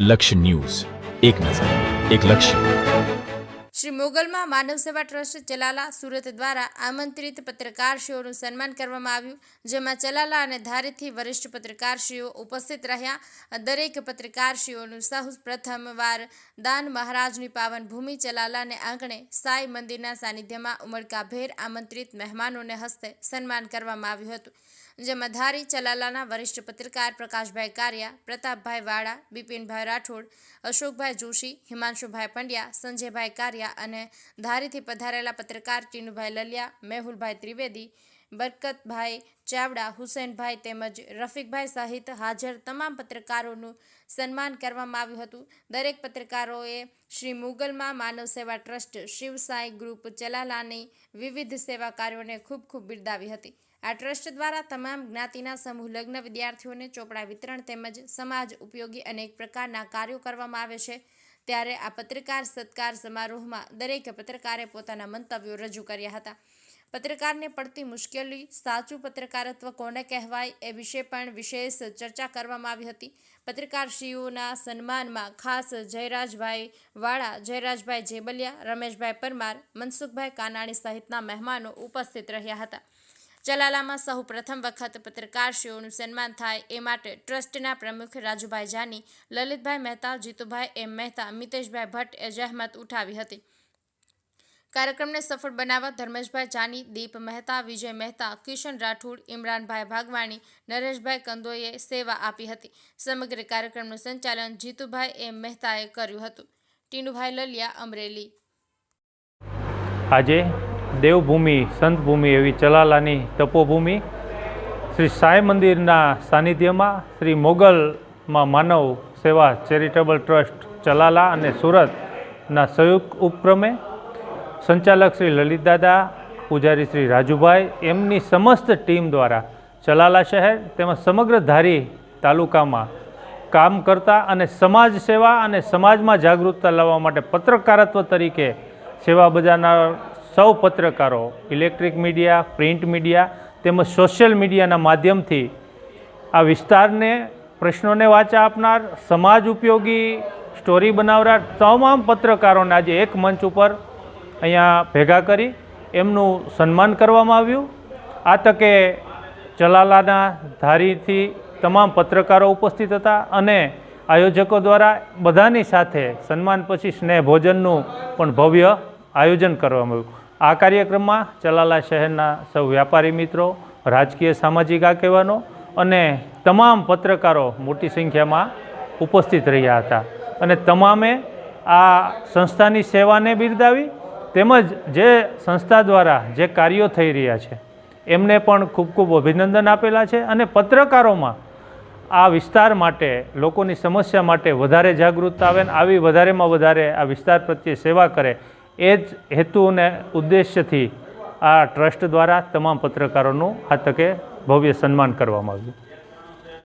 લક્ષ્ય ન્યૂઝ, એક નજર, એક લક્ષ્ય। શ્રી મોગલમાં માનવ સેવા ટ્રસ્ટ ચલાલા સુરત દ્વારા આમંત્રિત પત્રકારશ્રીઓનું સન્માન કરવામાં આવ્યું, જેમાં ચલાલા અને ધારીથી વરિષ્ઠ પત્રકારશ્રીઓ ઉપસ્થિત રહ્યા। દરેક પત્રકારશ્રીઓનું સૌ પ્રથમવાર દાન મહારાજની પાવન ભૂમિ ચલાલાને આંગણે સાંઈ મંદિરના સાનિધ્યમાં ઉમળકાભેર આમંત્રિત મહેમાનોને હસ્તે સન્માન કરવામાં આવ્યું હતું, જેમાં ધારી ચલાલાના વરિષ્ઠ પત્રકાર પ્રકાશભાઈ કારિયા, પ્રતાપભાઈ વાળા, બિપિનભાઈ રાઠોડ, અશોકભાઈ જોશી, હિમાંશુભાઈ પંડ્યા, સંજયભાઈ કારિયા અને ધારીથી પધારેલા પત્રકાર ટીનુભાઈ લલિયા, મેહુલભાઈ ત્રિવેદી, બરકતભાઈ ચાવડા, હુસેનભાઈ તેમજ રફીકભાઈ સહિત હાજર તમામ પત્રકારોનું સન્માન કરવામાં આવ્યું હતું। દરેક પત્રકારોએ શ્રી મુગલમાં માનવ સેવા ટ્રસ્ટ શિવ સાંઈ ગ્રુપ ચલાલાની વિવિધ સેવા કાર્યોને ખૂબ ખૂબ બિરદાવી હતી। આ ટ્રસ્ટ દ્વારા તમામ જ્ઞાતિના સમૂહ લગ્ન વિદ્યાર્થીઓને ચોપડા વિતરણ તેમજ સમાજ ઉપયોગી અનેક પ્રકારના કાર્યો કરવામાં આવે છે। ત્યારે આ પત્રકાર સત્કાર સમારોહમાં દરેક પત્રકારે પોતાના મંતવ્યો રજૂ કર્યા હતા। પત્રકારને પડતી મુશ્કેલી, સાચું પત્રકારત્વ કોને કહેવાય એ વિશે પણ વિશેષ ચર્ચા કરવામાં આવી હતી। પત્રકારશ્રીઓના સન્માનમાં ખાસ જયરાજભાઈ વાળા, જયરાજભાઈ જેબલિયા, રમેશભાઈ પરમાર, મનસુખભાઈ કાનાણી સહિતના મહેમાનો ઉપસ્થિત રહ્યા હતા। ચલાલામાં સૌ પ્રથમ વખત પત્રકારશ્રીઓનું સન્માન થાય એ માટે ટ્રસ્ટના પ્રમુખ રાજુભાઈ જાની, લલિતભાઈ મહેતા, જીતુભાઈ એમ મહેતા, મિતેશભાઈ ભટ્ટ એ જહેમત ઉઠાવી હતી। કાર્યક્રમને સફળ બનાવવા ધર્મેશભાઈ જાની, દીપ મહેતા, વિજય મહેતા, કિશન રાઠોડ, ઇમરાનભાઈ ભાગવાણી, નરેશભાઈ કંદોઈએ સેવા આપી હતી। સમગ્ર કાર્યક્રમનું સંચાલન જીતુભાઈ એમ મહેતાએ કર્યું હતું। ટીનુભાઈ લલિયા, અમરેલી। આજે દેવભૂમિ, સંતભૂમિ એવી ચલાલાની તપોભૂમિ શ્રી સાંઈ મંદિરના સાનિધ્યમાં શ્રી મોગલમાં માનવ સેવા ચેરિટેબલ ટ્રસ્ટ ચલાલા અને સુરતના સંયુક્ત ઉપક્રમે સંચાલક શ્રી લલિતદાદા, પૂજારી શ્રી રાજુભાઈ એમની સમસ્ત ટીમ દ્વારા ચલાલા શહેર તેમજ સમગ્ર ધારી તાલુકામાં કામ કરતા અને સમાજ સેવા અને સમાજમાં જાગૃતતા લાવવા માટે પત્રકારત્વ તરીકે સેવા બજાવનાર સૌ પત્રકારો, ઇલેક્ટ્રિક મીડિયા, પ્રિન્ટ મીડિયા તેમજ સોશિયલ મીડિયાના માધ્યમથી આ વિસ્તારને પ્રશ્નોને વાચા આપનાર, સમાજ ઉપયોગી સ્ટોરી બનાવનાર તમામ પત્રકારોને આજે એક મંચ ઉપર અહીંયા ભેગા કરી એમનું સન્માન કરવામાં આવ્યું। આ તકે ચલાલાના ધારીથી તમામ પત્રકારો ઉપસ્થિત હતા અને આયોજકો દ્વારા બધાની સાથે સન્માન પછી સ્નેહ ભોજનનું પણ ભવ્ય આયોજન કરવામાં આવ્યું। આ કાર્યક્રમમાં ચલાલા શહેરના સૌ વ્યાપારી મિત્રો, રાજકીય સામાજિક આગેવાનો અને તમામ પત્રકારો મોટી સંખ્યામાં ઉપસ્થિત રહ્યા હતા અને તમામે આ સંસ્થાની સેવાને બિરદાવી તેમજ જે સંસ્થા દ્વારા જે કાર્યો થઈ રહ્યા છે એમને પણ ખૂબ ખૂબ અભિનંદન આપેલા છે અને પત્રકારોમાં આ વિસ્તાર માટે, લોકોની સમસ્યા માટે વધારે જાગૃતતા આવે ને આવી વધારેમાં વધારે આ વિસ્તાર પ્રત્યે સેવા કરે એ જ હેતુ અને ઉદ્દેશ્યથી આ ટ્રસ્ટ દ્વારા તમામ પત્રકારોનું આ તકે ભવ્ય સન્માન કરવામાં આવ્યું।